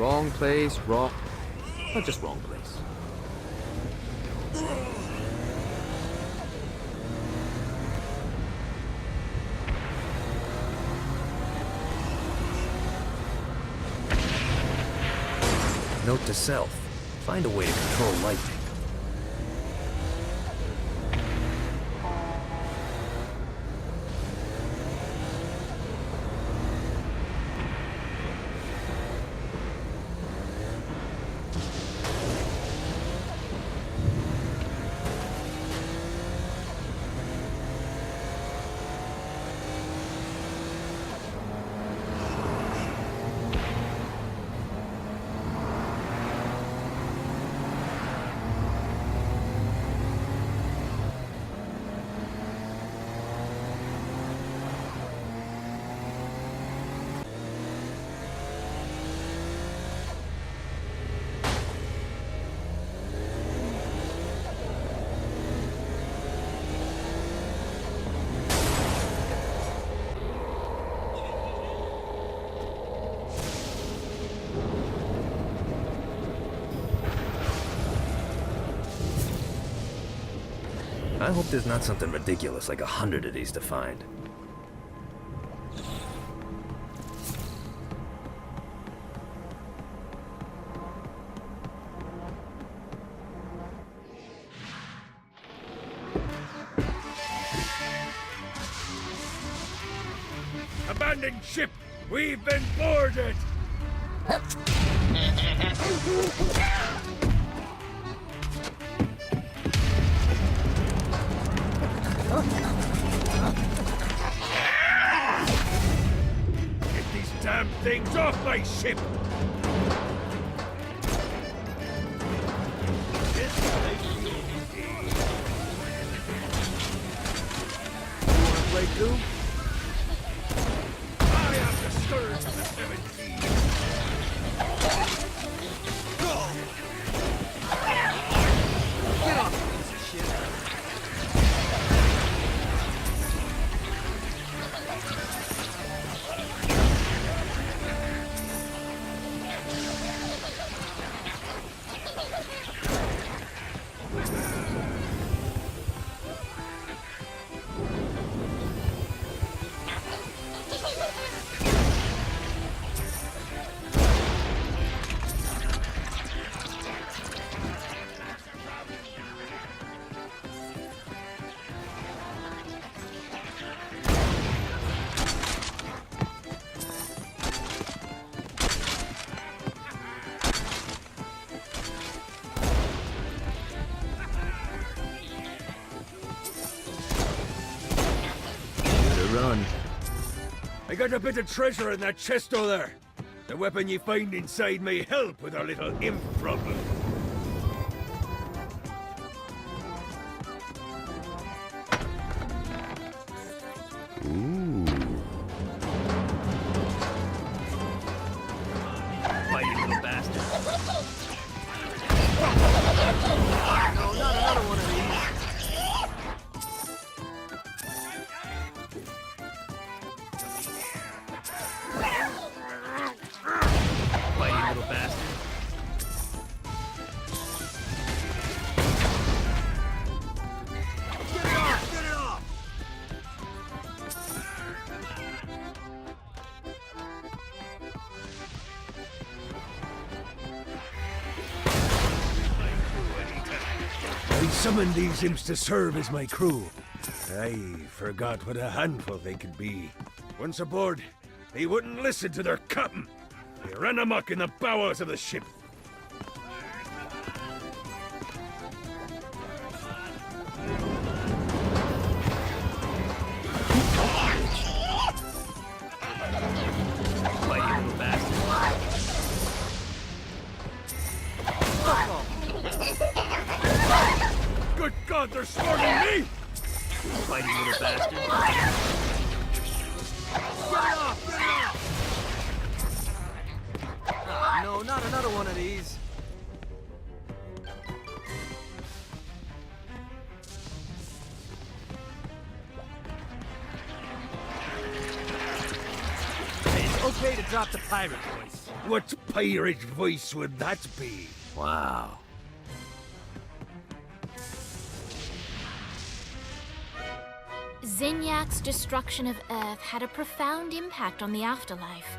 Wrong place, wrong... Not just wrong place. Note to self. Find a way to control lightning. I hope there's not something ridiculous like 100 of these to find. Abandoned ship! We've been boarded! Get these damn things off my ship! Play too? I am the scourge of the seven seas! Get off, piece of shit. Run. I got a bit of treasure in that chest over there. The weapon you find inside may help with our little imp problem. Fighting little bastard. No, not another one of these. Fighting little bastard. Get it off! Get it off! I summoned these imps to serve as my crew. I forgot what a handful they could be. Once aboard, they wouldn't listen to their captain. They ran amok in the bowels of the ship. Fighting little bastard. Good God, they're swarming me! Fighting little bastard. Get it off! Get it off! No, not another one of these. It's okay to drop the pirate voice. What's pirate voice would that be? Wow. Zinyak's destruction of Earth had a profound impact on the afterlife.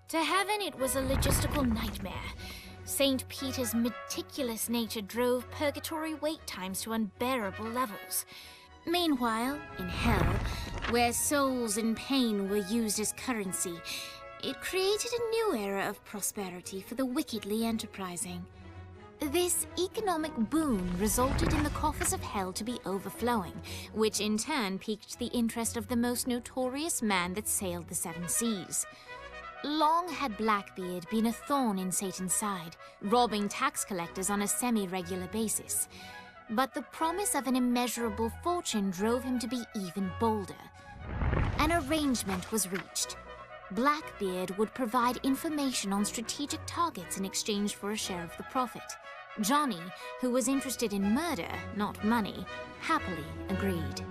To heaven, it was a logistical nightmare. St. Peter's meticulous nature drove purgatory wait times to unbearable levels. Meanwhile, in hell, where souls in pain were used as currency, it created a new era of prosperity for the wickedly enterprising. This economic boon resulted in the coffers of hell to be overflowing, which in turn piqued the interest of the most notorious man that sailed the seven seas. Long had Blackbeard been a thorn in Satan's side, robbing tax collectors on a semi-regular basis. But the promise of an immeasurable fortune drove him to be even bolder. An arrangement was reached. Blackbeard would provide information on strategic targets in exchange for a share of the profit. Johnny, who was interested in murder, not money, happily agreed.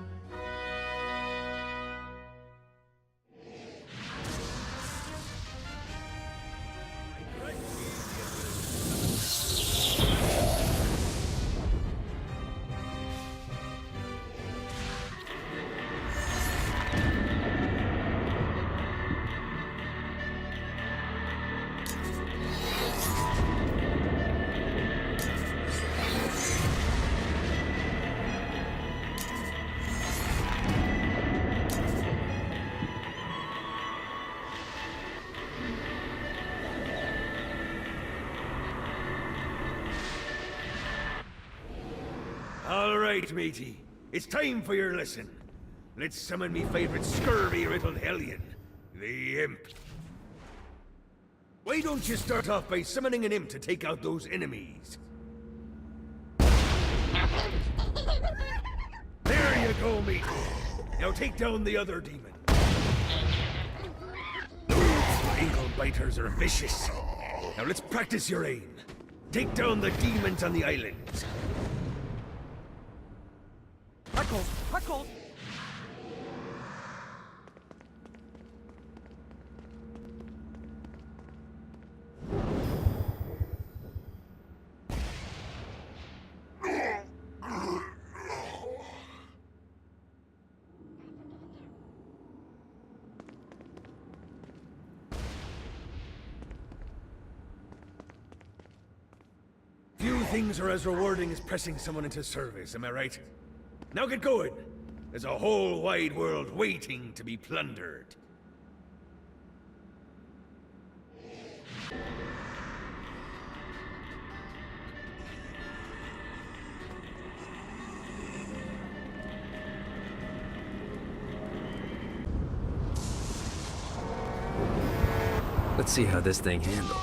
All right, matey. It's time for your lesson. Let's summon me favorite scurvy-riddled hellion, the Imp. Why don't you start off by summoning an Imp to take out those enemies? There you go, matey. Now take down the other demon. Those ankle biters are vicious. Now let's practice your aim. Take down the demons on the islands. Huckle! Few things are as rewarding as pressing someone into service, am I right? Now get going! There's a whole wide world waiting to be plundered. Let's see how this thing handles.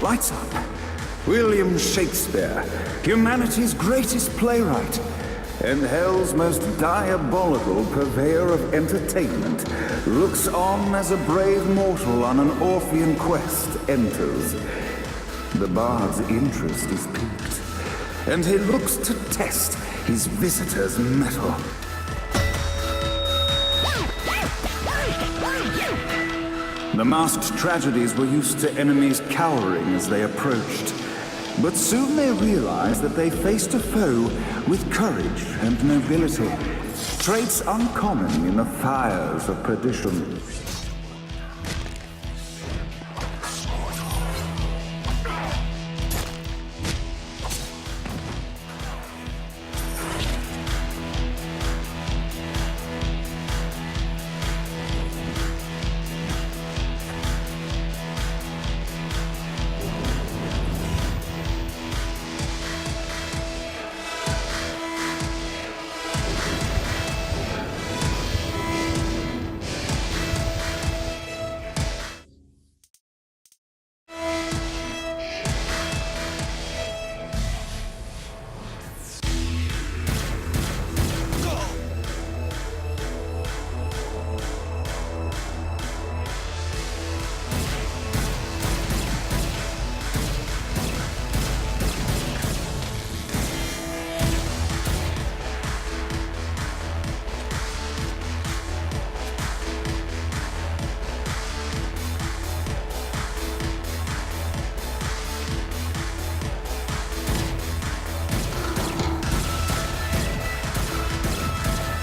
Lights up. William Shakespeare, humanity's greatest playwright, and hell's most diabolical purveyor of entertainment, looks on as a brave mortal on an Orphean quest enters. The bard's interest is piqued, and he looks to test his visitor's mettle. The masked tragedies were used to enemies cowering as they approached. But soon they realized that they faced a foe with courage and nobility, traits uncommon in the fires of perdition.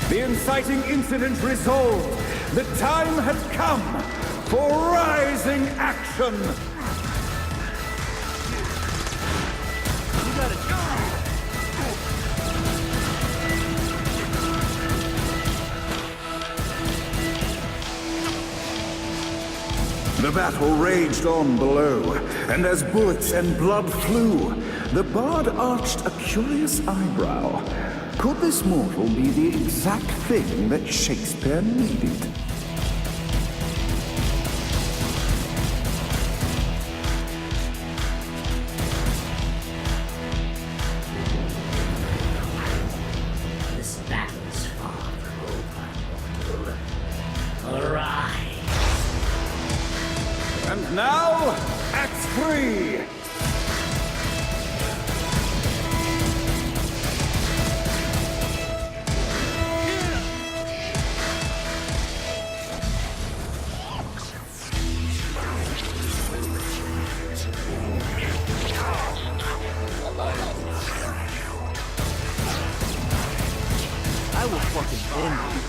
The inciting incident resolved. The time had come for rising action. You got it. The battle raged on below, and as bullets and blood flew, the bard arched a curious eyebrow. Could this mortal be the exact thing that Shakespeare needed? This battle's far from over. Arise! And now, Act 3! I will fucking end you.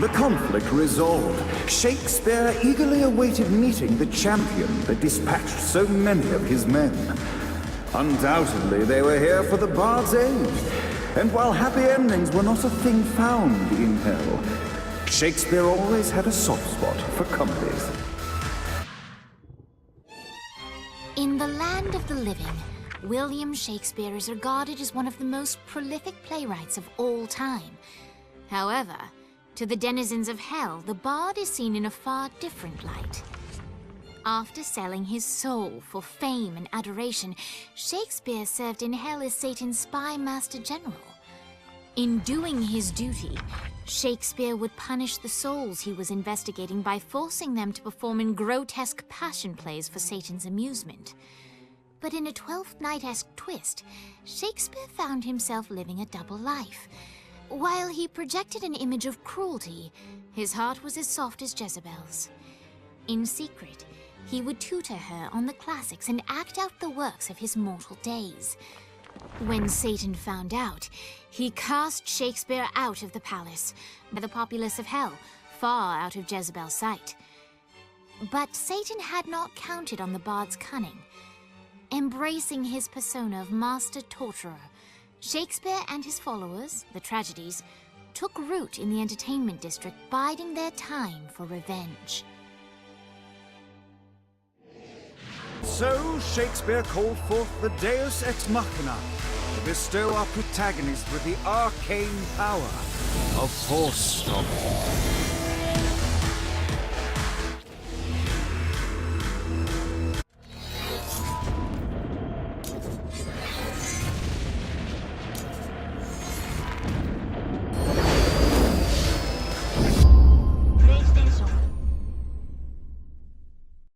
The conflict resolved. Shakespeare eagerly awaited meeting the champion that dispatched so many of his men. Undoubtedly, they were here for the bard's aid. And while happy endings were not a thing found in hell, Shakespeare always had a soft spot for comedies. In the land of the living, William Shakespeare is regarded as one of the most prolific playwrights of all time. However, to the denizens of hell, the bard is seen in a far different light. After selling his soul for fame and adoration, Shakespeare served in hell as Satan's spy master general. In doing his duty, Shakespeare would punish the souls he was investigating by forcing them to perform in grotesque passion plays for Satan's amusement. But in a Twelfth Night-esque twist, Shakespeare found himself living a double life. While he projected an image of cruelty, his heart was as soft as Jezebel's. In secret, he would tutor her on the classics and act out the works of his mortal days. When Satan found out, he cast Shakespeare out of the palace, by the populace of hell, far out of Jezebel's sight. But Satan had not counted on the bard's cunning. Embracing his persona of master torturer, Shakespeare and his followers, the tragedies, took root in the entertainment district, biding their time for revenge. So Shakespeare called forth the Deus Ex Machina to bestow our protagonist with the arcane power of force stomping.